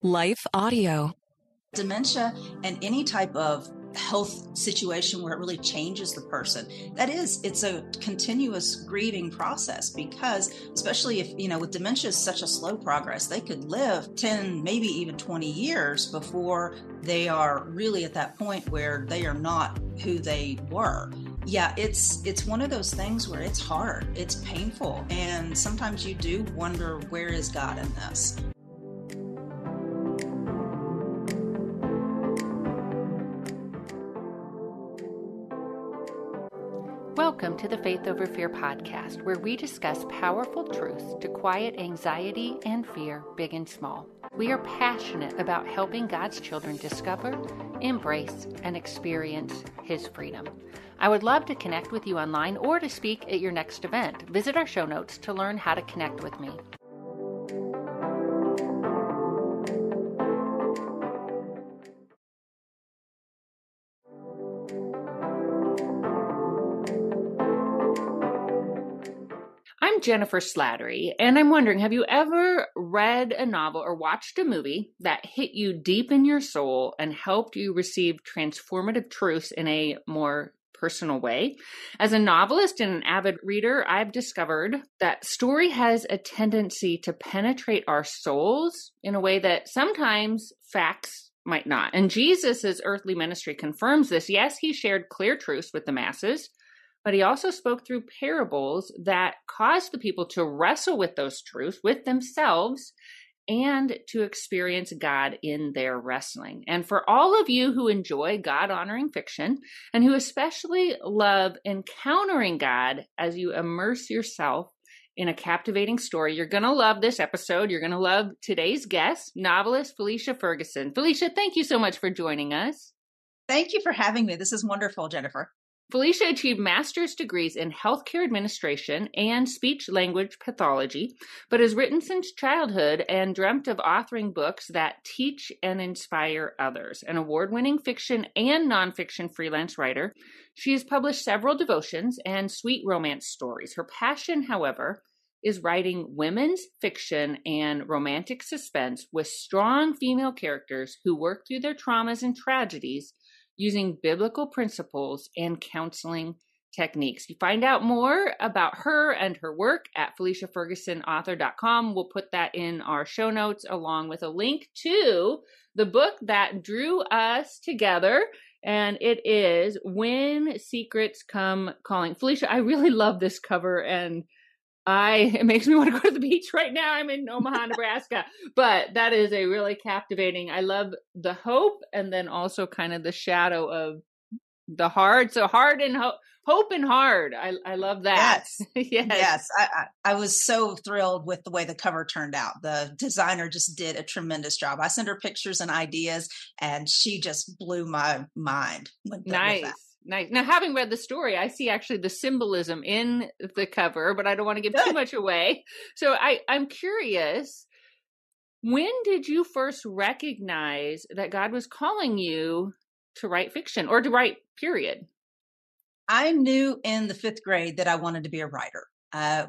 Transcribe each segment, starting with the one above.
Life Audio. Dementia and any type of health situation where it really changes the person, it's a continuous grieving process, because especially if, with dementia is such a slow progress, they could live 10, maybe even 20 years before they are really at that point where they are not who they were. Yeah, it's one of those things where it's hard, it's painful, and sometimes you do wonder, where is God in this? Welcome to the Faith Over Fear podcast, where we discuss powerful truths to quiet anxiety and fear, big and small. We are passionate about helping God's children discover, embrace, and experience His freedom. I would love to connect with you online or to speak at your next event. Visit our show notes to learn how to connect with me. I'm Jennifer Slattery, and I'm wondering, have you ever read a novel or watched a movie that hit you deep in your soul and helped you receive transformative truths in a more personal way? As a novelist and an avid reader, I've discovered that story has a tendency to penetrate our souls in a way that sometimes facts might not. And Jesus' earthly ministry confirms this. Yes, he shared clear truths with the masses, but he also spoke through parables that caused the people to wrestle with those truths with themselves and to experience God in their wrestling. And for all of you who enjoy God-honoring fiction and who especially love encountering God as you immerse yourself in a captivating story, you're going to love this episode. You're going to love today's guest, novelist Felicia Ferguson. Felicia, thank you so much for joining us. Thank you for having me. This is wonderful, Jennifer. Felicia achieved master's degrees in healthcare administration and speech-language pathology, but has written since childhood and dreamt of authoring books that teach and inspire others. An award-winning fiction and nonfiction freelance writer, she has published several devotions and sweet romance stories. Her passion, however, is writing women's fiction and romantic suspense with strong female characters who work through their traumas and tragedies using biblical principles and counseling techniques. You find out more about her and her work at FeliciaFergusonAuthor.com. We'll put that in our show notes along with a link to the book that drew us together, and it is When Secrets Come Calling. Felicia, I really love this cover, and it makes me want to go to the beach right now. I'm in Omaha, Nebraska, but that is a really captivating. I love the hope and then also kind of the shadow of the hard. So hard and hope and hard. I love that. Yes. Yes. I was so thrilled with the way the cover turned out. The designer just did a tremendous job. I sent her pictures and ideas, and she just blew my mind. Nice. Nice. Now, having read the story, I see actually the symbolism in the cover, but I don't want to give too much away. So I'm curious, when did you first recognize that God was calling you to write fiction or to write, period? I knew in the 5th grade that I wanted to be a writer.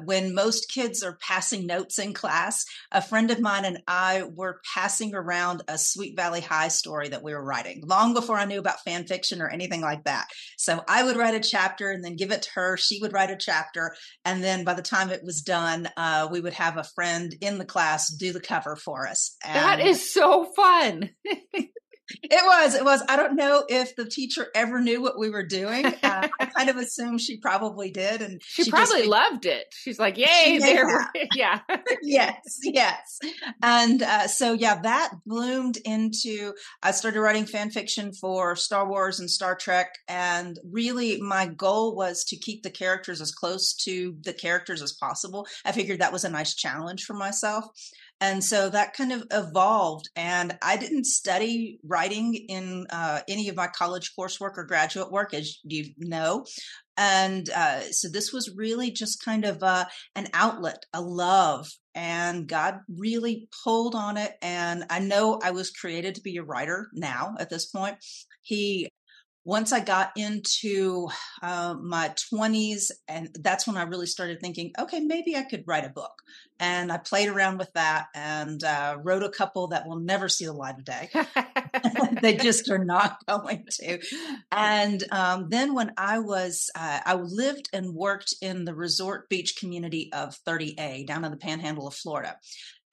When most kids are passing notes in class, a friend of mine and I were passing around a Sweet Valley High story that we were writing long before I knew about fan fiction or anything like that. So I would write a chapter and then give it to her. She would write a chapter. And then by the time it was done, we would have a friend in the class do the cover for us. And that is so fun. It was. I don't know if the teacher ever knew what we were doing. I kind of assume she probably did. And she probably loved it. She's like, yay, there. Yeah. Yes. And so that bloomed into, I started writing fan fiction for Star Wars and Star Trek. And really my goal was to keep the characters as close to the characters as possible. I figured that was a nice challenge for myself. And so that kind of evolved, and I didn't study writing in any of my college coursework or graduate work, as you know. And so this was really just kind of an outlet, a love, and God really pulled on it. And I know I was created to be a writer now at this point. Once I got into my 20s, and that's when I really started thinking, okay, maybe I could write a book. And I played around with that and wrote a couple that will never see the light of day. They just are not going to. And then when I lived and worked in the resort beach community of 30A down in the panhandle of Florida.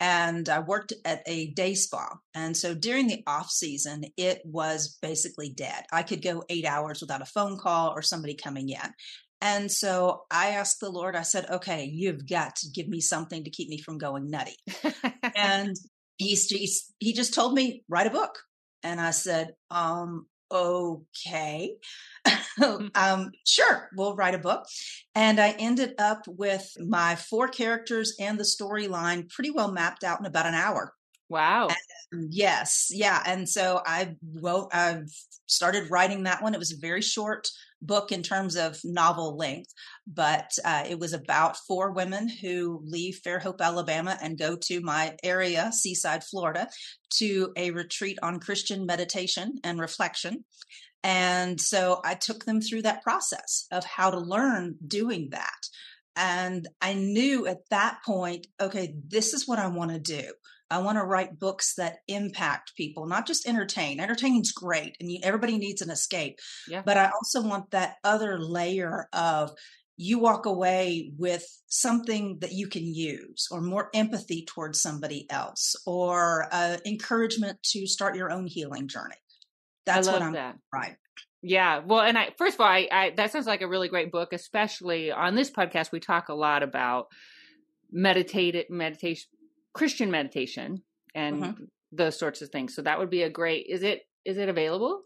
And I worked at a day spa. And so during the off season, it was basically dead. I could go 8 hours without a phone call or somebody coming in. And so I asked the Lord, I said, okay, you've got to give me something to keep me from going nutty. And he just told me, write a book. And I said, okay. Sure, we'll write a book. And I ended up with my 4 characters and the storyline pretty well mapped out in about an hour. Wow. And yes. Yeah. And so I started writing that one. It was a very short book in terms of novel length, but it was about 4 women who leave Fairhope, Alabama and go to my area, Seaside, Florida, to a retreat on Christian meditation and reflection. And so I took them through that process of how to learn doing that. And I knew at that point, okay, this is what I want to do. I want to write books that impact people, not just entertain. Entertaining's great, and everybody needs an escape. Yeah. But I also want that other layer of you walk away with something that you can use, or more empathy towards somebody else, or encouragement to start your own healing journey. That's what I'm right. Yeah. Well, and first of all, I that sounds like a really great book, especially on this podcast. We talk a lot about meditation, Christian meditation, and those sorts of things. So that would be a great, is it available?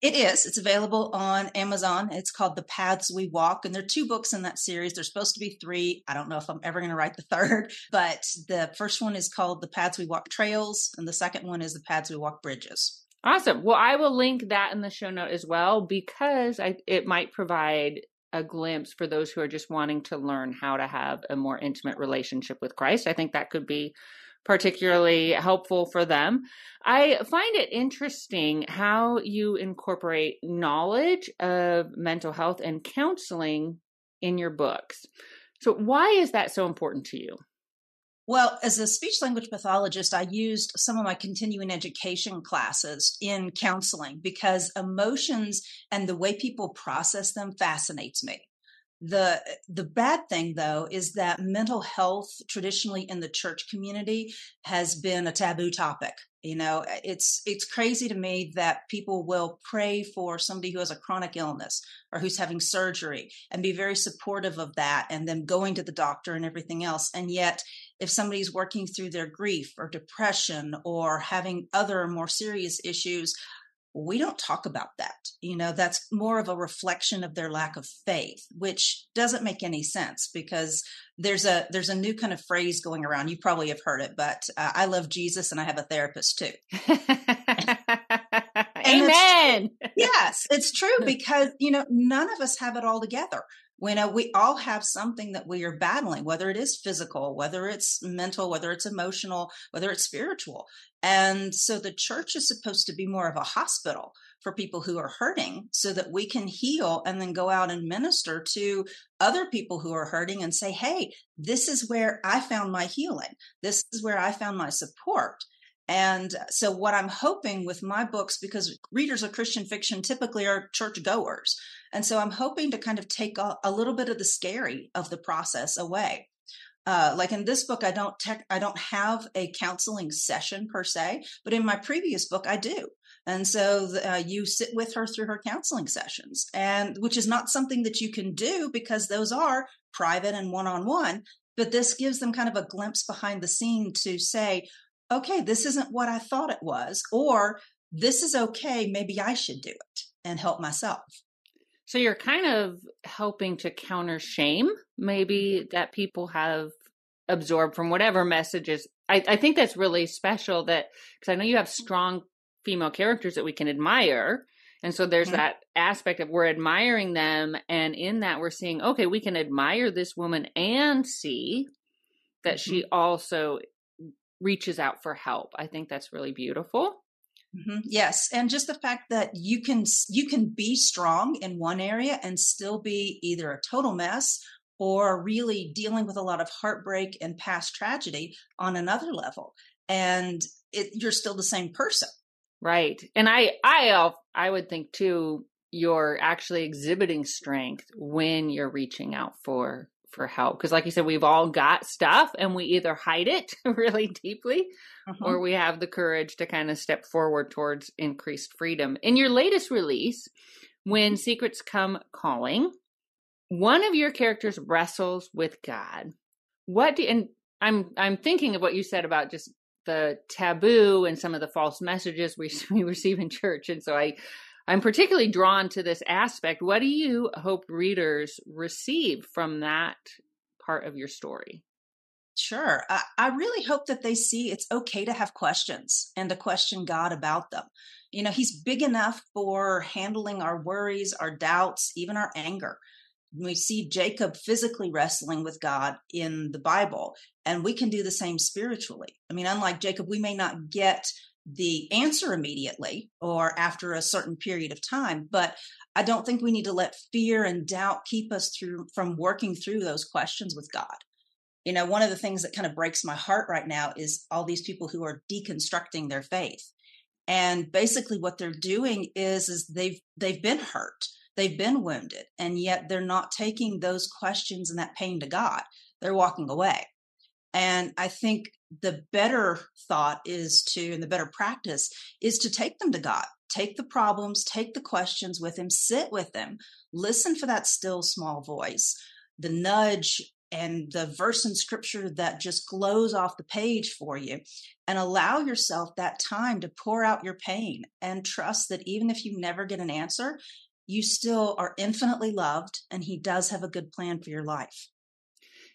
It is. It's available on Amazon. It's called The Paths We Walk. And there are 2 books in that series. There's supposed to be 3. I don't know if I'm ever going to write the 3rd, but the first one is called The Paths We Walk Trails. And the second one is The Paths We Walk Bridges. Awesome. Well, I will link that in the show note as well, because it might provide a glimpse for those who are just wanting to learn how to have a more intimate relationship with Christ. I think that could be particularly helpful for them. I find it interesting how you incorporate knowledge of mental health and counseling in your books. So why is that so important to you? Well, as a speech language pathologist, I used some of my continuing education classes in counseling because emotions and the way people process them fascinates me. The bad thing, though, is that mental health traditionally in the church community has been a taboo topic. You know, it's crazy to me that people will pray for somebody who has a chronic illness or who's having surgery and be very supportive of that and them going to the doctor and everything else. And yet, if somebody's working through their grief or depression or having other more serious issues, we don't talk about that. You know, that's more of a reflection of their lack of faith, which doesn't make any sense because there's a new kind of phrase going around. You probably have heard it, but I love Jesus and I have a therapist too. Amen. Yes, it's true because, you know, none of us have it all together. When we all have something that we are battling, whether it is physical, whether it's mental, whether it's emotional, whether it's spiritual. And so the church is supposed to be more of a hospital for people who are hurting so that we can heal and then go out and minister to other people who are hurting and say, hey, this is where I found my healing. This is where I found my support. And so what I'm hoping with my books, because readers of Christian fiction typically are church goers. And so I'm hoping to kind of take a little bit of the scary of the process away. Like in this book, I don't have a counseling session per se, but in my previous book, I do. And so you sit with her through her counseling sessions, and which is not something that you can do because those are private and one-on-one. But this gives them kind of a glimpse behind the scene to say, okay, this isn't what I thought it was, or this is okay. Maybe I should do it and help myself. So you're kind of helping to counter shame, maybe that people have absorbed from whatever messages. I think that's really special because I know you have strong female characters that we can admire. And so there's that aspect of we're admiring them. And in that we're seeing, okay, we can admire this woman and see that she also reaches out for help. I think that's really beautiful. Yes. And just the fact that you can be strong in one area and still be either a total mess or really dealing with a lot of heartbreak and past tragedy on another level. And you're still the same person. Right. And I would think too, you're actually exhibiting strength when you're reaching out for help. Because like you said, we've all got stuff and we either hide it really deeply or we have the courage to kind of step forward towards increased freedom. In your latest release, When Secrets Come Calling, one of your characters wrestles with God. And I'm thinking of what you said about just the taboo and some of the false messages we receive in church. And so I'm particularly drawn to this aspect. What do you hope readers receive from that part of your story? Sure. I really hope that they see it's okay to have questions and to question God about them. He's big enough for handling our worries, our doubts, even our anger. We see Jacob physically wrestling with God in the Bible, and we can do the same spiritually. Unlike Jacob, we may not get the answer immediately or after a certain period of time, but I don't think we need to let fear and doubt keep us from working through those questions with God. One of the things that kind of breaks my heart right now is all these people who are deconstructing their faith. And basically what they're doing is they've been hurt. They've been wounded, and yet they're not taking those questions and that pain to God. They're walking away. And I think the better thought and the better practice is to take them to God, take the problems, take the questions with him, sit with him, listen for that still small voice, the nudge and the verse in scripture that just glows off the page for you, and allow yourself that time to pour out your pain and trust that even if you never get an answer, you still are infinitely loved, and he does have a good plan for your life.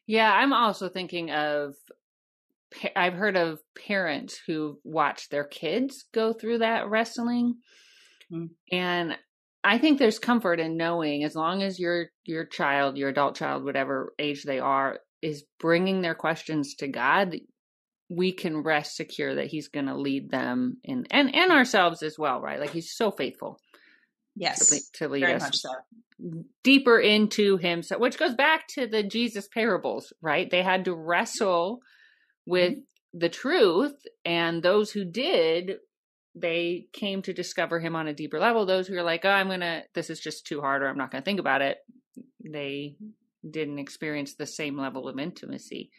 Yeah, I'm also thinking of, I've heard of parents who watch their kids go through that wrestling. Mm-hmm. And I think there's comfort in knowing as long as your child, your adult child, whatever age they are, is bringing their questions to God, we can rest secure that he's going to lead them and ourselves as well, right? Like he's so faithful. Yes, to lead very us much so. Deeper into himself, which goes back to the Jesus parables, right? They had to wrestle with the truth, and those who did, they came to discover him on a deeper level. Those who are like, this is just too hard, or I'm not going to think about it, they didn't experience the same level of intimacy.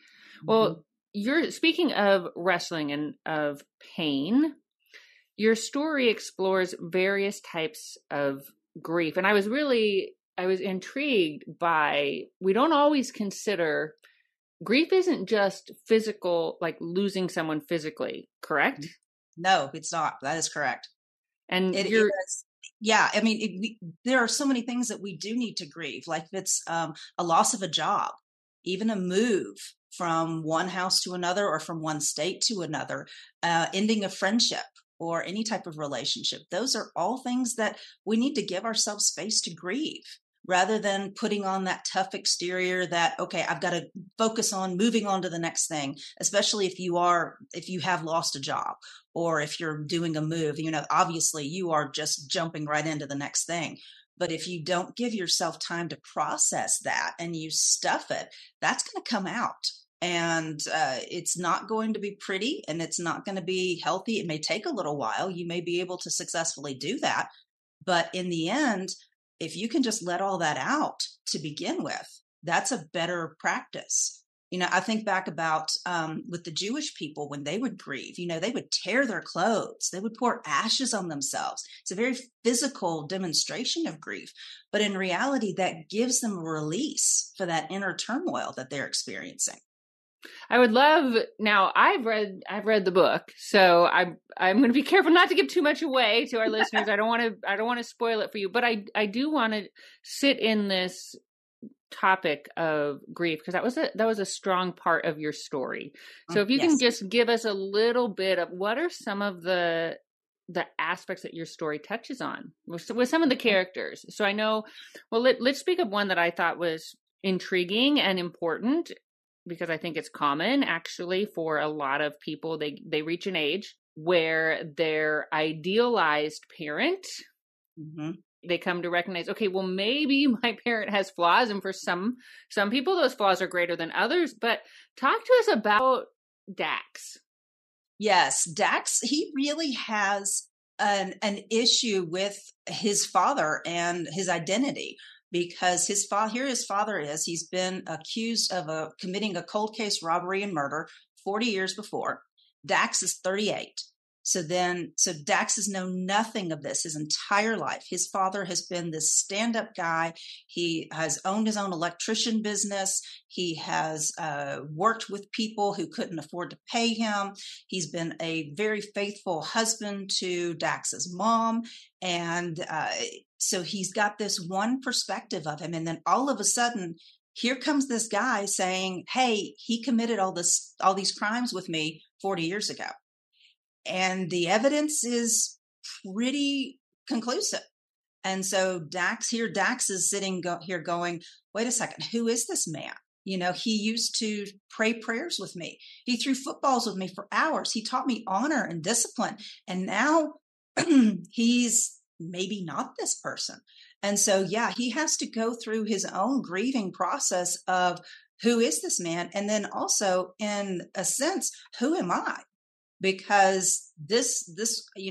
Well, you're speaking of wrestling and of pain. Your story explores various types of grief. And I was intrigued by, we don't always consider grief isn't just physical, like losing someone physically, correct? No, it's not. That is correct. And it is. Yeah. There are so many things that we do need to grieve, like if it's a loss of a job, even a move from one house to another or from one state to another, ending a friendship or any type of relationship. Those are all things that we need to give ourselves space to grieve, rather than putting on that tough exterior that, okay, I've got to focus on moving on to the next thing, especially if you have lost a job or if you're doing a move. Obviously you are just jumping right into the next thing. But if you don't give yourself time to process that and you stuff it, that's going to come out. And it's not going to be pretty, and it's not going to be healthy. It may take a little while. You may be able to successfully do that. But in the end, if you can just let all that out to begin with, that's a better practice. I think back about with the Jewish people, when they would grieve, they would tear their clothes. They would pour ashes on themselves. It's a very physical demonstration of grief. But in reality, that gives them a release for that inner turmoil that they're experiencing. I would love, now I've read the book, so I'm going to be careful not to give too much away to our listeners. I don't want to spoil it for you, but I do want to sit in this topic of grief, because that was a strong part of your story. So if you can just give us a little bit of what are some of the aspects that your story touches on with some of the characters. So I know, well, let's speak of one that I thought was intriguing and important, because I think it's common actually for a lot of people. They reach an age where their idealized parent they come to recognize, okay, well, maybe my parent has flaws. And for some people, those flaws are greater than others. But talk to us about Dax. Yes, Dax, he really has an issue with his father and his identity, because his father is, he's been accused of committing a cold case robbery and murder 40 years before. Dax is 38. So Dax has known nothing of this his entire life. His father has been this stand-up guy. He has owned his own electrician business. He has worked with people who couldn't afford to pay him. He's been a very faithful husband to Dax's mom. And so he's got this one perspective of him. And then all of a sudden, here comes this guy saying, hey, he committed all these crimes with me 40 years ago. And the evidence is pretty conclusive. And so Dax is sitting here going, wait a second, who is this man? You know, he used to pray prayers with me. He threw footballs with me for hours. He taught me honor and discipline. And now he's maybe not this person. And so, yeah, he has to go through his own grieving process of who is this man? And then also, in a sense, who am I? Because this,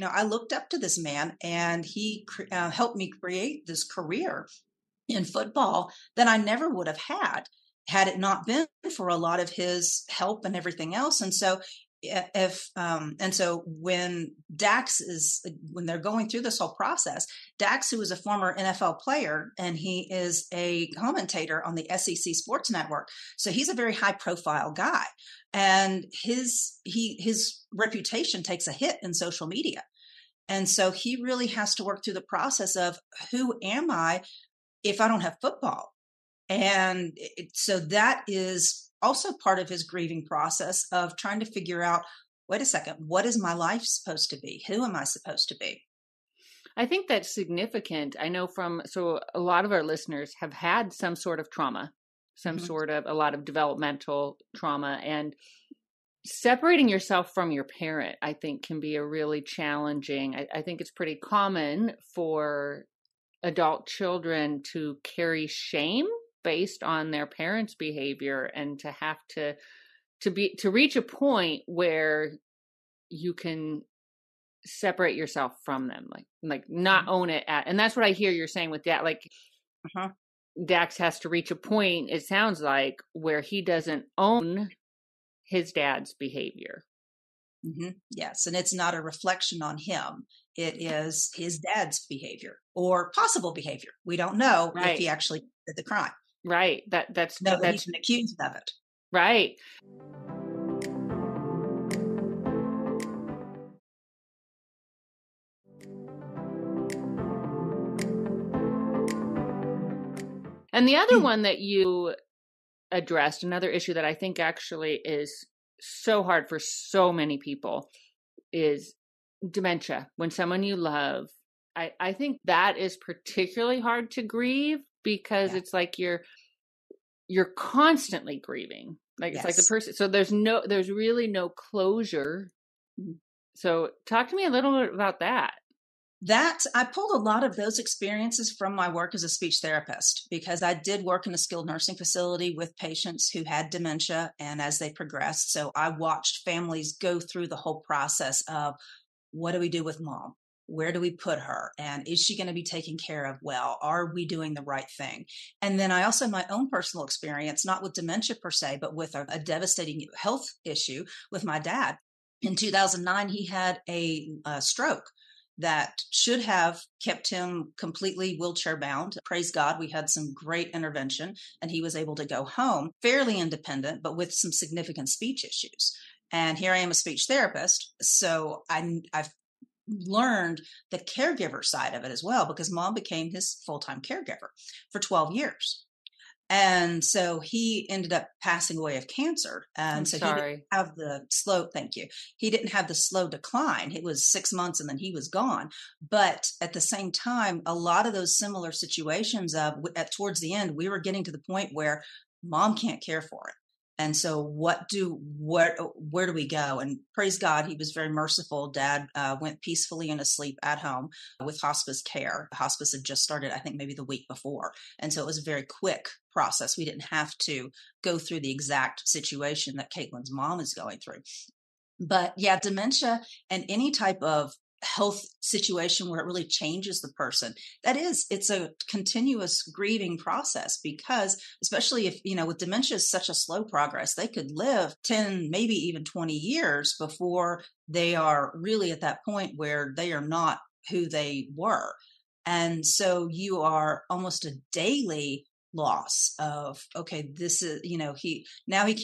I looked up to this man, and he helped me create this career in football that I never would have had it not been for a lot of his help and everything else. And so when they're going through this whole process, Dax, who is a former NFL player, and he is a commentator on the SEC Sports Network. So he's a very high profile guy, and his reputation takes a hit in social media. And so he really has to work through the process of, who am I if I don't have football? And so that is also part of his grieving process of trying to figure out, wait a second, what is my life supposed to be? Who am I supposed to be? I think that's significant. I know so a lot of our listeners have had some sort of trauma, a lot of developmental trauma, and separating yourself from your parent, I think, can be a really challenging. I think it's pretty common for adult children to carry shame based on their parents' behavior, and to have to reach a point where you can separate yourself from them, like not own it and that's what I hear you're saying with that. Like Dax has to reach a point, it sounds like, where he doesn't own his dad's behavior. Yes. And it's not a reflection on him. It is his dad's behavior or possible behavior. We don't know if he actually did the crime. Right. That's he's been accused of it. Right. And the other one that you addressed, another issue that I think actually is so hard for so many people, is dementia. When someone you love, I think that is particularly hard to grieve, because it's like you're constantly grieving. Like it's like the person. So there's really no closure. So talk to me a little bit about that. I pulled a lot of those experiences from my work as a speech therapist, because I did work in a skilled nursing facility with patients who had dementia, and as they progressed. So I watched families go through the whole process of, what do we do with mom? Where do we put her? And is she going to be taken care of well? Are we doing the right thing? And then I also had my own personal experience, not with dementia per se, but with a devastating health issue with my dad. In 2009, he had a stroke that should have kept him completely wheelchair bound. Praise God, we had some great intervention, and he was able to go home fairly independent, but with some significant speech issues. And here I am, a speech therapist. So I've learned the caregiver side of it as well, because mom became his full-time caregiver for 12 years. And so he ended up passing away of cancer. And he didn't have the slow, thank you. He didn't have the slow decline. It was 6 months and then he was gone. But at the same time, a lot of those similar situations towards the end, we were getting to the point where mom can't care for it. And so where do we go? And praise God, he was very merciful. Dad went peacefully and asleep at home with hospice care. Hospice had just started, I think maybe the week before. And so it was a very quick process. We didn't have to go through the exact situation that Caitlin's mom is going through. But yeah, dementia and any type of health situation where it really changes the person, it's a continuous grieving process, because especially if, with dementia is such a slow progress, they could live 10, maybe even 20 years before they are really at that point where they are not who they were. And so you are almost a daily loss of, okay, this is, he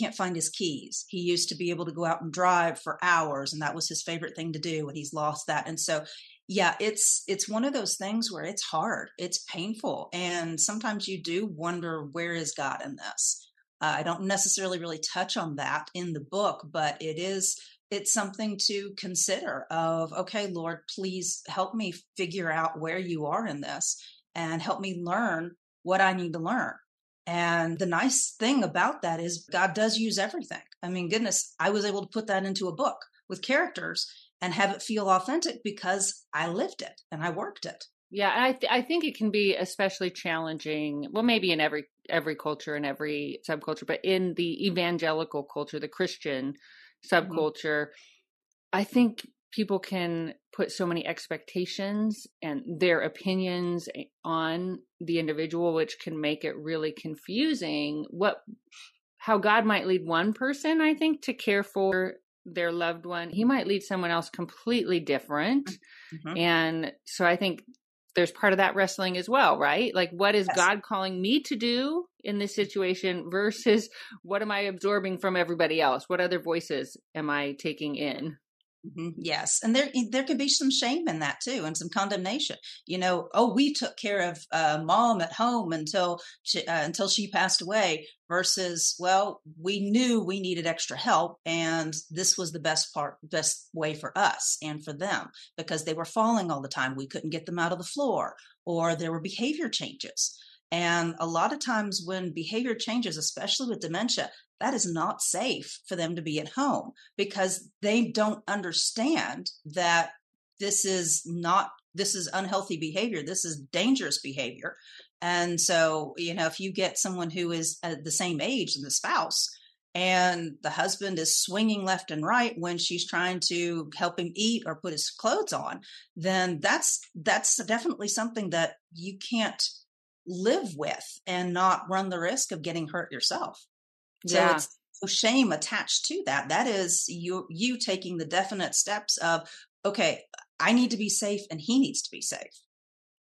can't find his keys. He used to be able to go out and drive for hours, and that was his favorite thing to do, and he's lost that. And so yeah, it's one of those things where it's hard, it's painful, and sometimes you do wonder, where is God in this? I don't necessarily really touch on that in the book, but it's something to consider of, okay, Lord, please help me figure out where you are in this, and help me learn what I need to learn. And the nice thing about that is God does use everything. I mean, goodness, I was able to put that into a book with characters and have it feel authentic because I lived it and I worked it. Yeah, I think it can be especially challenging, well, maybe in every culture and every subculture, but in the evangelical culture, the Christian subculture, I think people can put so many expectations and their opinions on the individual, which can make it really confusing how God might lead one person, I think, to care for their loved one. He might lead someone else completely different. Mm-hmm. And so I think there's part of that wrestling as well, right? Like, what is God calling me to do in this situation versus what am I absorbing from everybody else? What other voices am I taking in? Mm-hmm. Yes. And there could be some shame in that too, and some condemnation, we took care of mom at home until she passed away, versus, well, we knew we needed extra help, and this was the best way for us and for them, because they were falling all the time. We couldn't get them out of the floor, or there were behavior changes. And a lot of times when behavior changes, especially with dementia, that is not safe for them to be at home, because they don't understand that this is unhealthy behavior. This is dangerous behavior. And so, if you get someone who is the same age as the spouse, and the husband is swinging left and right when she's trying to help him eat or put his clothes on, then that's definitely something that you can't live with and not run the risk of getting hurt yourself. So it's shame attached to that. That is you taking the definite steps of, okay, I need to be safe and he needs to be safe.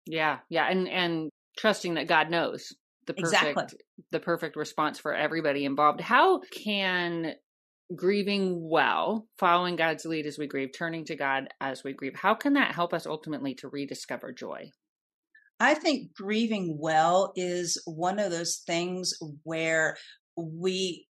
Yeah. Yeah. And trusting that God knows the perfect response for everybody involved. How can grieving well, following God's lead as we grieve, turning to God as we grieve, how can that help us ultimately to rediscover joy? I think grieving well is one of those things where we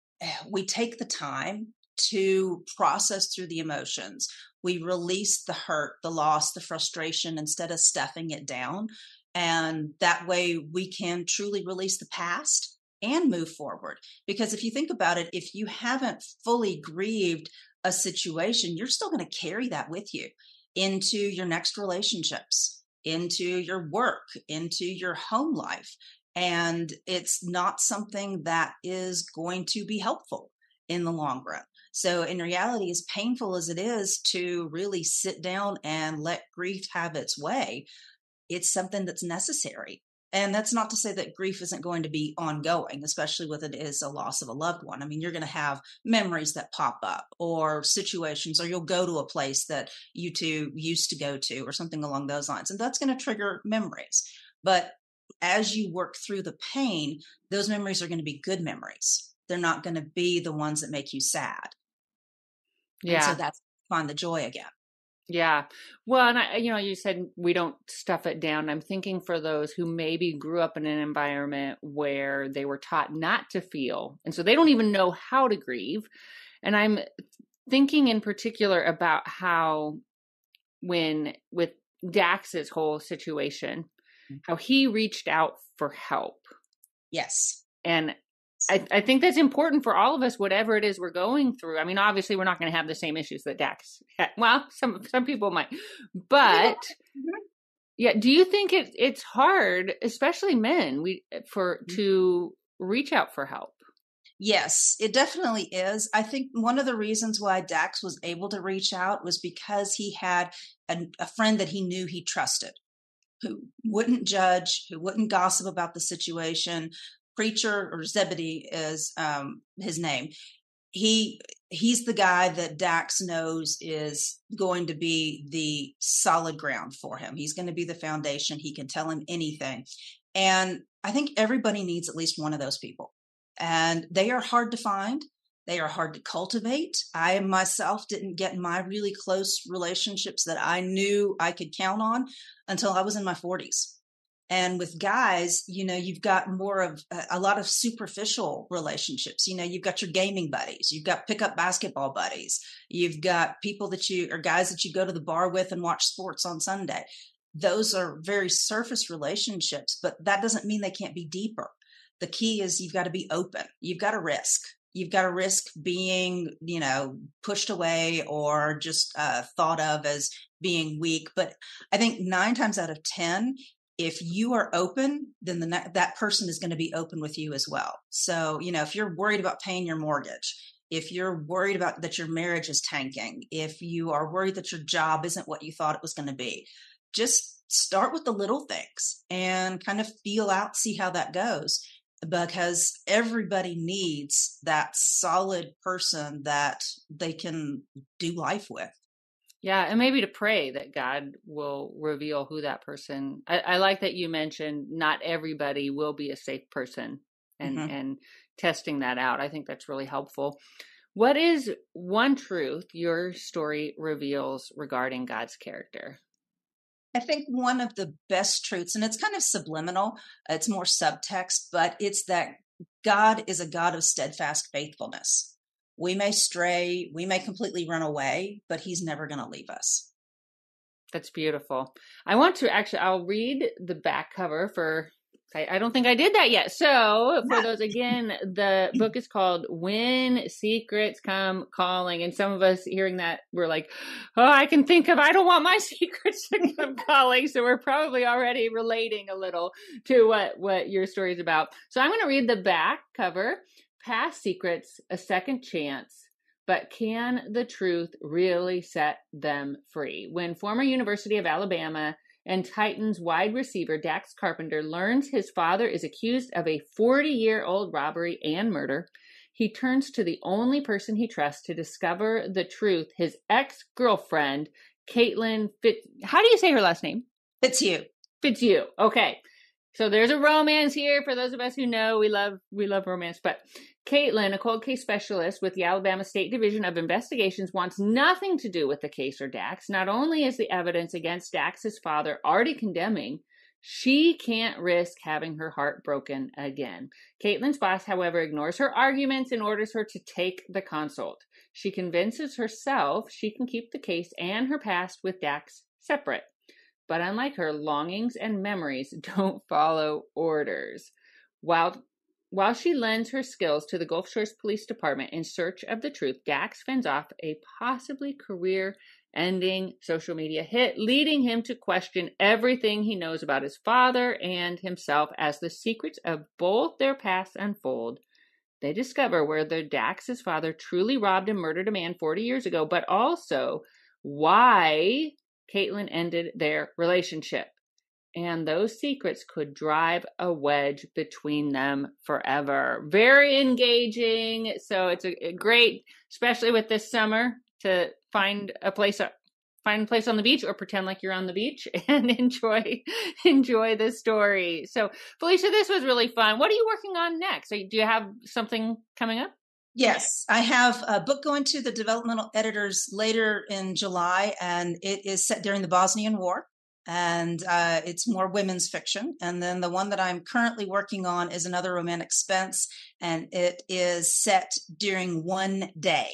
take the time to process through the emotions. We release the hurt, the loss, the frustration, instead of stuffing it down. And that way we can truly release the past and move forward. Because if you think about it, if you haven't fully grieved a situation, you're still going to carry that with you into your next relationships, into your work, into your home life. And it's not something that is going to be helpful in the long run. So in reality, as painful as it is to really sit down and let grief have its way, it's something that's necessary. And that's not to say that grief isn't going to be ongoing, especially with it is a loss of a loved one. I mean, you're going to have memories that pop up, or situations, or you'll go to a place that you two used to go to, or something along those lines. And that's going to trigger memories. But as you work through the pain, those memories are going to be good memories. They're not going to be the ones that make you sad. Yeah. And so that's find the joy again. Yeah. Well, and you said we don't stuff it down. I'm thinking for those who maybe grew up in an environment where they were taught not to feel, and so they don't even know how to grieve. And I'm thinking in particular about how with Dax's whole situation, how he reached out for help. Yes. And I think that's important for all of us, whatever it is we're going through. I mean, obviously, we're not going to have the same issues that Dax had. Well, some people might, but yeah. Do you think it's hard, especially men, to reach out for help? Yes, it definitely is. I think one of the reasons why Dax was able to reach out was because he had a friend that he knew he trusted, who wouldn't judge, who wouldn't gossip about the situation. Preacher, or Zebedee is his name. He's the guy that Dax knows is going to be the solid ground for him. He's going to be the foundation. He can tell him anything. And I think everybody needs at least one of those people. And they are hard to find. They are hard to cultivate. I myself didn't get my really close relationships that I knew I could count on until I was in my 40s. And with guys, you've got more of a lot of superficial relationships. You've got your gaming buddies, you've got pickup basketball buddies, you've got people guys that you go to the bar with and watch sports on Sunday. Those are very surface relationships, but that doesn't mean they can't be deeper. The key is you've got to be open. You've got to risk. You've got to risk being, pushed away or just thought of as being weak. But I think 9 times out of 10, if you are open, then that person is going to be open with you as well. So, if you're worried about paying your mortgage, if you're worried about that your marriage is tanking, if you are worried that your job isn't what you thought it was going to be, just start with the little things and kind of feel out, see how that goes. Because everybody needs that solid person that they can do life with. Yeah, and maybe to pray that God will reveal who that person. I like that you mentioned not everybody will be a safe person, and testing that out. I think that's really helpful. What is one truth your story reveals regarding God's character? I think one of the best truths, and it's kind of subliminal, it's more subtext, but it's that God is a God of steadfast faithfulness. We may stray, we may completely run away, but he's never going to leave us. That's beautiful. I'll read the back cover for, I don't think I did that yet. So for those, again, the book is called When Secrets Come Calling. And some of us hearing that, we're like, I don't want my secrets to come calling. So we're probably already relating a little to what your story is about. So I'm going to read the back cover. Past secrets, a second chance. But can the truth really set them free? When former University of Alabama and Titans wide receiver Dax Carpenter learns his father is accused of a 40-year-old robbery and murder, he turns to the only person he trusts to discover the truth, his ex-girlfriend, Caitlin how do you say her last name? Fitzhugh. Fitzhugh. Okay. So there's a romance here for those of us who know we love romance. But Caitlin, a cold case specialist with the Alabama State Division of Investigations, wants nothing to do with the case or Dax. Not only is the evidence against Dax's father already condemning, she can't risk having her heart broken again. Caitlin's boss, however, ignores her arguments and orders her to take the consult. She convinces herself she can keep the case and her past with Dax separate. But unlike her, longings and memories don't follow orders. While she lends her skills to the Gulf Shores Police Department in search of the truth, Dax fends off a possibly career-ending social media hit, leading him to question everything he knows about his father and himself. As the secrets of both their pasts unfold, they discover whether Dax's father truly robbed and murdered a man 40 years ago, but also why Caitlin ended their relationship. And those secrets could drive a wedge between them forever. Very engaging. So it's a great, especially with this summer, to find a place on the beach or pretend like you're on the beach and enjoy the story. So Felicia, this was really fun. What are you working on next? Do you have something coming up? Yes, I have a book going to the developmental editors later in July, and it is set during the Bosnian War, and it's more women's fiction. And then the one that I'm currently working on is another romantic suspense, and it is set during one day.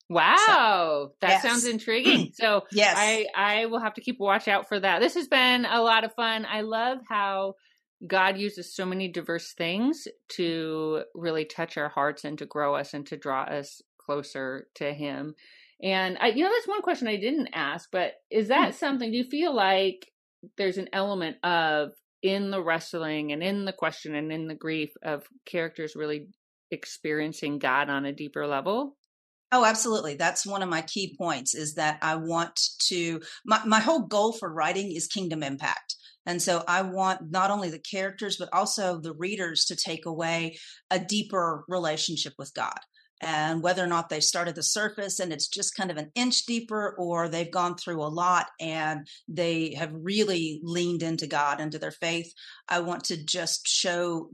Wow, that sounds intriguing. So yes, I will have to keep a watch out for that. This has been a lot of fun. I love how God uses so many diverse things to really touch our hearts and to grow us and to draw us closer to Him. And that's one question I didn't ask, but is that something, do you feel like there's an element of, in the wrestling and in the question and in the grief, of characters really experiencing God on a deeper level? Oh, absolutely. That's one of my key points, is that I want to, my whole goal for writing is kingdom impact. And so I want not only the characters, but also the readers to take away a deeper relationship with God. And whether or not they start at the surface and it's just kind of an inch deeper, or they've gone through a lot and they have really leaned into God, into their faith, I want to just show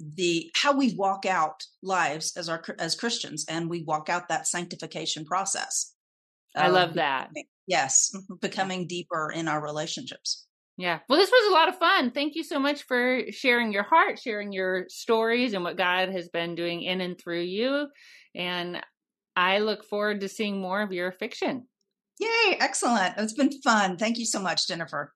how we walk out lives as Christians, and we walk out that sanctification process. I love that. Yes, becoming deeper in our relationships. Yeah. Well, this was a lot of fun. Thank you so much for sharing your heart, sharing your stories and what God has been doing in and through you. And I look forward to seeing more of your fiction. Yay. Excellent. It's been fun. Thank you so much, Jennifer.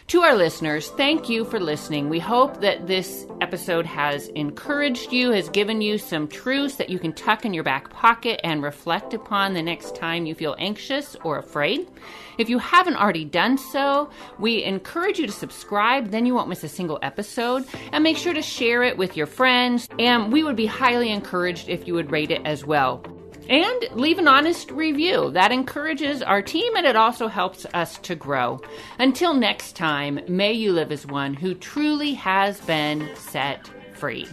To our listeners, thank you for listening. We hope that this episode has encouraged you, has given you some truths that you can tuck in your back pocket and reflect upon the next time you feel anxious or afraid. If you haven't already done so, we encourage you to subscribe, then you won't miss a single episode, and make sure to share it with your friends. And we would be highly encouraged if you would rate it as well. And leave an honest review. That encourages our team, and it also helps us to grow. Until next time, may you live as one who truly has been set free.